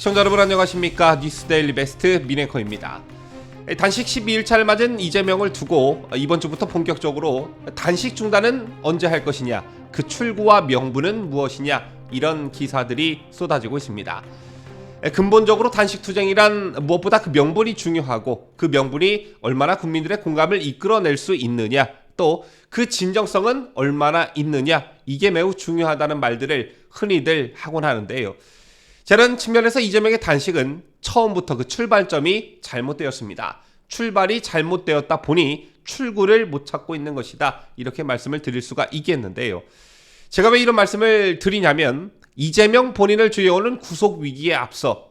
시청자 여러분 안녕하십니까. 뉴스데일리 베스트 민앵커입니다. 단식 12일차를 맞은 이재명을 두고 이번 주부터 본격적으로 단식 중단은 언제 할 것이냐, 그 출구와 명분은 무엇이냐, 이런 기사들이 쏟아지고 있습니다. 근본적으로 단식 투쟁이란 무엇보다 그 명분이 중요하고, 그 명분이 얼마나 국민들의 공감을 이끌어낼 수 있느냐, 또 그 진정성은 얼마나 있느냐, 이게 매우 중요하다는 말들을 흔히들 하곤 하는데요. 저는 측면에서 이재명의 단식은 처음부터 그 출발점이 잘못되었습니다. 출발이 잘못되었다 보니 출구를 못 찾고 있는 것이다, 이렇게 말씀을 드릴 수가 있겠는데요. 제가 왜 이런 말씀을 드리냐면, 이재명 본인을 주요하는 구속위기에 앞서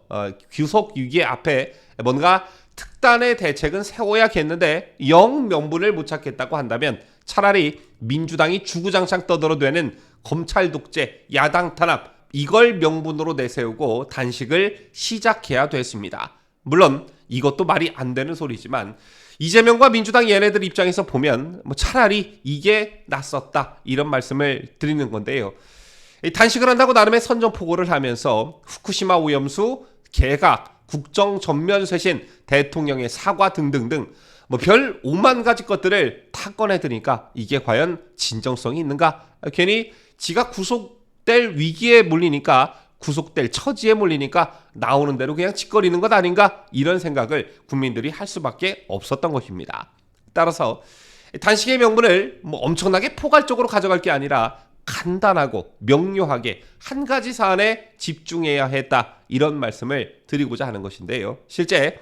구속위기의 앞에 뭔가 특단의 대책은 세워야겠는데 영 명분을 못 찾겠다고 한다면 차라리 민주당이 주구장창 떠들어대는 검찰 독재, 야당 탄압, 이걸 명분으로 내세우고 단식을 시작해야 됐습니다. 물론 이것도 말이 안 되는 소리지만 이재명과 민주당 얘네들 입장에서 보면 차라리 이게 낫었다, 이런 말씀을 드리는 건데요. 단식을 한다고 나름의 선전포고를 하면서 후쿠시마 오염수, 개각, 국정 전면 쇄신, 대통령의 사과 등등등 별 5만 가지 것들을 다 꺼내드니까 이게 과연 진정성이 있는가? 괜히 지가 구속될 위기에 몰리니까, 구속될 처지에 몰리니까 나오는 대로 그냥 짓거리는 것 아닌가, 이런 생각을 국민들이 할 수밖에 없었던 것입니다. 따라서 단식의 명분을 엄청나게 포괄적으로 가져갈 게 아니라 간단하고 명료하게 한 가지 사안에 집중해야 했다, 이런 말씀을 드리고자 하는 것인데요. 실제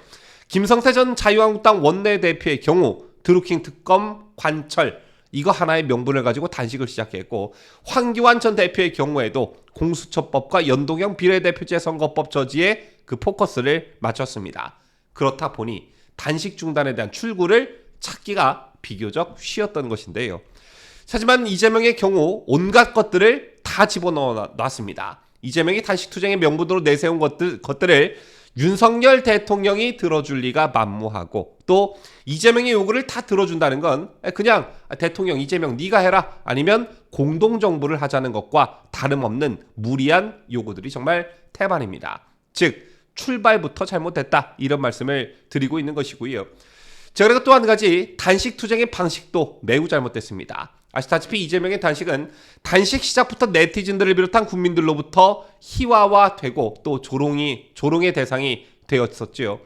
김성태 전 자유한국당 원내대표의 경우 드루킹 특검 관철, 이거 하나의 명분을 가지고 단식을 시작했고, 황교안 전 대표의 경우에도 공수처법과 연동형 비례대표제 선거법 저지에 그 포커스를 맞췄습니다. 그렇다 보니 단식 중단에 대한 출구를 찾기가 비교적 쉬웠던 것인데요. 하지만 이재명의 경우 온갖 것들을 다 집어넣어 놨습니다. 이재명이 단식 투쟁의 명분으로 내세운 것들을 윤석열 대통령이 들어줄 리가 만무하고, 또 이재명의 요구를 다 들어준다는 건 그냥 대통령 이재명 네가 해라, 아니면 공동정부를 하자는 것과 다름없는 무리한 요구들이 정말 태반입니다. 즉 출발부터 잘못됐다, 이런 말씀을 드리고 있는 것이고요. 자, 그리고 또 한 가지, 단식 투쟁의 방식도 매우 잘못됐습니다. 아시다시피 이재명의 단식은 단식 시작부터 네티즌들을 비롯한 국민들로부터 희화화되고 또 조롱의 대상이 되었었죠.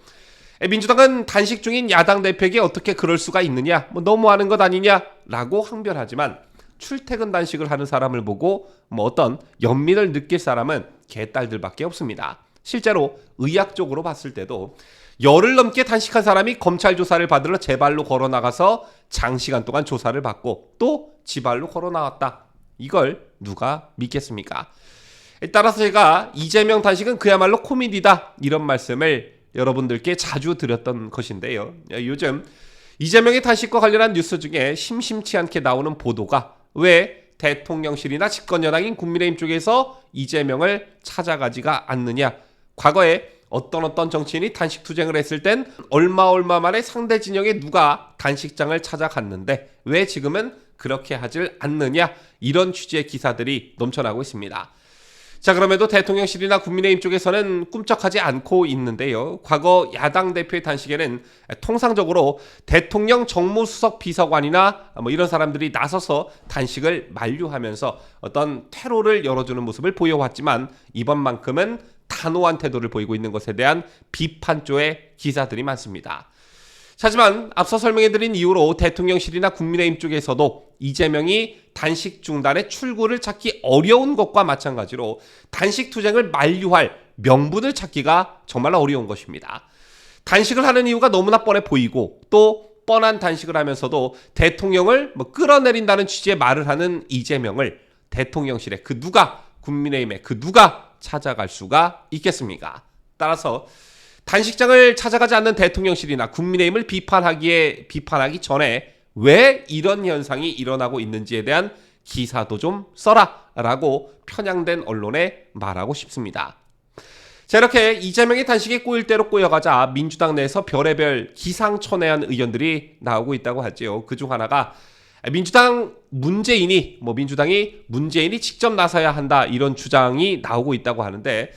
민주당은 단식 중인 야당 대표에게 어떻게 그럴 수가 있느냐, 너무하는 것 아니냐라고 항변하지만 출퇴근 단식을 하는 사람을 보고 어떤 연민을 느낄 사람은 개딸들밖에 없습니다. 실제로 의학적으로 봤을 때도 열흘 넘게 단식한 사람이 검찰 조사를 받으러 제 발로 걸어 나가서 장시간 동안 조사를 받고 또 지 발로 걸어 나왔다, 이걸 누가 믿겠습니까? 따라서 제가 이재명 단식은 그야말로 코미디다, 이런 말씀을 여러분들께 자주 드렸던 것인데요. 요즘 이재명의 단식과 관련한 뉴스 중에 심심치 않게 나오는 보도가, 왜 대통령실이나 집권여당인 국민의힘 쪽에서 이재명을 찾아가지가 않느냐, 과거에 어떤 정치인이 단식 투쟁을 했을 땐 얼마 만에 상대 진영에 누가 단식장을 찾아갔는데 왜 지금은 그렇게 하질 않느냐, 이런 취지의 기사들이 넘쳐나고 있습니다. 자, 그럼에도 대통령실이나 국민의힘 쪽에서는 꿈쩍하지 않고 있는데요. 과거 야당 대표의 단식에는 통상적으로 대통령 정무수석 비서관이나 이런 사람들이 나서서 단식을 만류하면서 어떤 퇴로를 열어주는 모습을 보여왔지만, 이번만큼은 단호한 태도를 보이고 있는 것에 대한 비판조의 기사들이 많습니다. 하지만 앞서 설명해드린 이유로 대통령실이나 국민의힘 쪽에서도 이재명이 단식 중단의 출구를 찾기 어려운 것과 마찬가지로 단식 투쟁을 만류할 명분을 찾기가 정말 어려운 것입니다. 단식을 하는 이유가 너무나 뻔해 보이고, 또 뻔한 단식을 하면서도 대통령을 끌어내린다는 취지의 말을 하는 이재명을 대통령실의 그 누가, 국민의힘의 그 누가 찾아갈 수가 있겠습니까? 따라서 단식장을 찾아가지 않는 대통령실이나 국민의힘을 비판하기 전에 왜 이런 현상이 일어나고 있는지에 대한 기사도 좀 써라, 라고 편향된 언론에 말하고 싶습니다. 자, 이렇게 이재명의 단식에 꼬일 대로 꼬여가자 민주당 내에서 별의별 기상천외한 의견들이 나오고 있다고 하죠. 그중 하나가 민주당이 문재인이 직접 나서야 한다, 이런 주장이 나오고 있다고 하는데,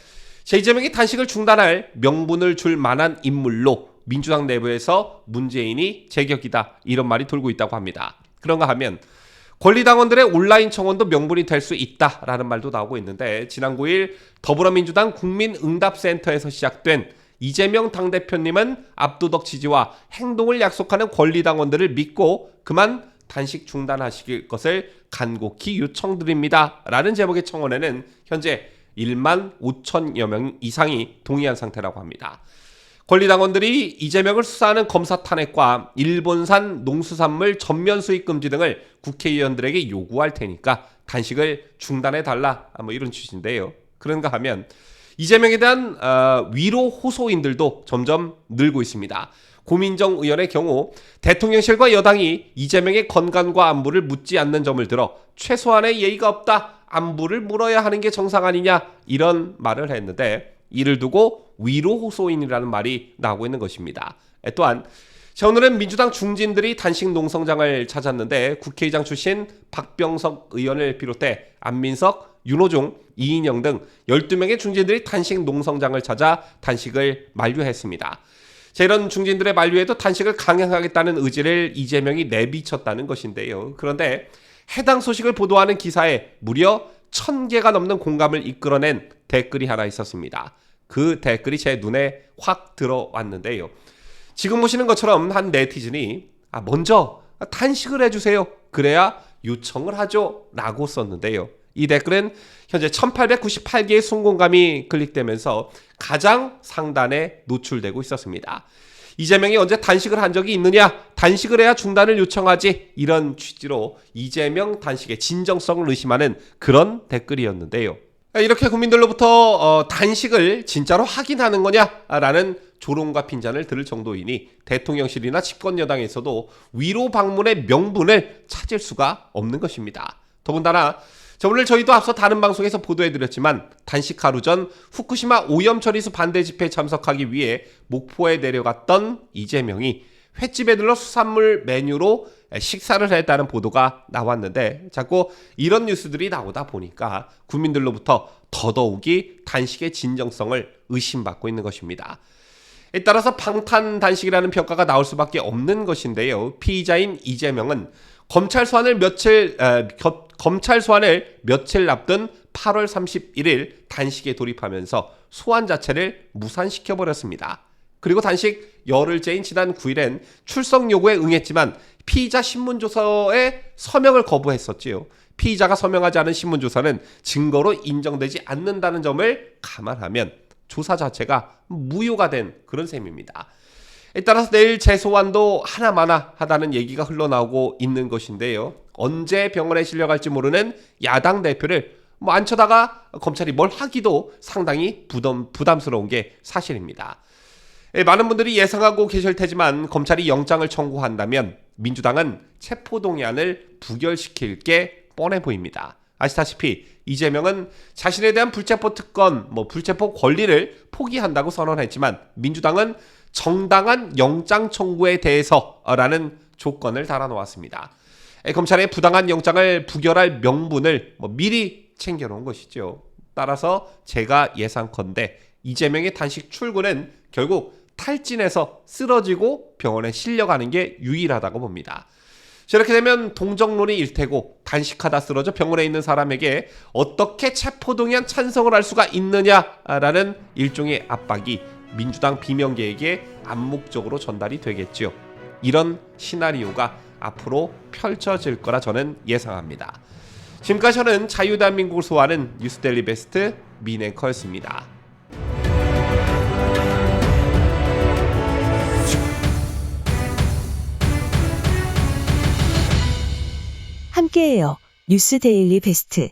이재명이 단식을 중단할 명분을 줄 만한 인물로 민주당 내부에서 문재인이 제격이다 이런 말이 돌고 있다고 합니다. 그런가 하면 권리당원들의 온라인 청원도 명분이 될 수 있다라는 말도 나오고 있는데 지난 9일 더불어민주당 국민응답센터에서 시작된 이재명 당대표님은 압도적 지지와 행동을 약속하는 권리당원들을 믿고 그만 단식 중단하실 것을 간곡히 요청드립니다 라는 제목의 청원에는 현재 1만 5천여 명 이상이 동의한 상태라고 합니다. 권리당원들이 이재명을 수사하는 검사 탄핵과 일본산 농수산물 전면 수입 금지 등을 국회의원들에게 요구할 테니까 단식을 중단해달라 뭐 이런 취지인데요. 그런가 하면 이재명에 대한 위로 호소인들도 점점 늘고 있습니다. 고민정 의원의 경우 대통령실과 여당이 이재명의 건강과 안부를 묻지 않는 점을 들어 최소한의 예의가 없다. 안부를 물어야 하는 게 정상 아니냐 이런 말을 했는데 이를 두고 위로 호소인이라는 말이 나오고 있는 것입니다. 또한 오늘은 민주당 중진들이 단식 농성장을 찾았는데 국회의장 출신 박병석 의원을 비롯해 안민석, 윤호중, 이인영 등 12명의 중진들이 단식 농성장을 찾아 단식을 만류했습니다. 이런 중진들의 만류에도 단식을 강행하겠다는 의지를 이재명이 내비쳤다는 것인데요. 그런데 해당 소식을 보도하는 기사에 무려 1000개가 넘는 공감을 이끌어낸 댓글이 하나 있었습니다. 그 댓글이 제 눈에 확 들어왔는데요. 지금 보시는 것처럼 한 네티즌이 먼저 단식을 해주세요. 그래야 요청을 하죠. 라고 썼는데요. 이 댓글은 현재 1898개의 순공감이 클릭되면서 가장 상단에 노출되고 있었습니다. 이재명이 언제 단식을 한 적이 있느냐? 단식을 해야 중단을 요청하지. 이런 취지로 이재명 단식의 진정성을 의심하는 그런 댓글이었는데요. 이렇게 국민들로부터 단식을 진짜로 확인하는 거냐라는 조롱과 핀잔을 들을 정도이니 대통령실이나 집권여당에서도 위로 방문의 명분을 찾을 수가 없는 것입니다. 더군다나 오늘 저희도 앞서 다른 방송에서 보도해드렸지만 단식 하루 전 후쿠시마 오염 처리수 반대 집회에 참석하기 위해 목포에 내려갔던 이재명이 횟집에 들러 수산물 메뉴로 식사를 했다는 보도가 나왔는데 자꾸 이런 뉴스들이 나오다 보니까 국민들로부터 더더욱이 단식의 진정성을 의심받고 있는 것입니다. 따라서 방탄 단식이라는 평가가 나올 수밖에 없는 것인데요. 피의자인 이재명은 검찰 소환을 며칠 앞둔 8월 31일 단식에 돌입하면서 소환 자체를 무산시켜버렸습니다. 그리고 단식 열흘째인 지난 9일엔 출석 요구에 응했지만 피의자 신문조서에 서명을 거부했었지요. 피의자가 서명하지 않은 신문조서는 증거로 인정되지 않는다는 점을 감안하면 조사 자체가 무효가 된 그런 셈입니다. 따라서 내일 재소환도 하나마나 하다는 얘기가 흘러나오고 있는 것인데요. 언제 병원에 실려갈지 모르는 야당 대표를 안 쳐다가 검찰이 뭘 하기도 상당히 부담스러운 게 사실입니다. 많은 분들이 예상하고 계실 테지만 검찰이 영장을 청구한다면 민주당은 체포동의안을 부결시킬 게 뻔해 보입니다. 아시다시피 이재명은 자신에 대한 불체포 특권, 불체포 권리를 포기한다고 선언했지만 민주당은 정당한 영장 청구에 대해서라는 조건을 달아놓았습니다. 검찰의 부당한 영장을 부결할 명분을 미리 챙겨놓은 것이죠. 따라서 제가 예상컨대 이재명의 단식 출근은 결국 탈진해서 쓰러지고 병원에 실려가는 게 유일하다고 봅니다. 이렇게 되면 동정론이 일테고 단식하다 쓰러져 병원에 있는 사람에게 어떻게 체포동의안 찬성을 할 수가 있느냐라는 일종의 압박이 민주당 비명계에게 암묵적으로 전달이 되겠죠. 이런 시나리오가 앞으로 펼쳐질 거라 저는 예상합니다. 지금까지 저는 자유대한민국을 소화하는 뉴스데일리 베스트 민앵커였습니다. 함께해요. 뉴스데일리 베스트.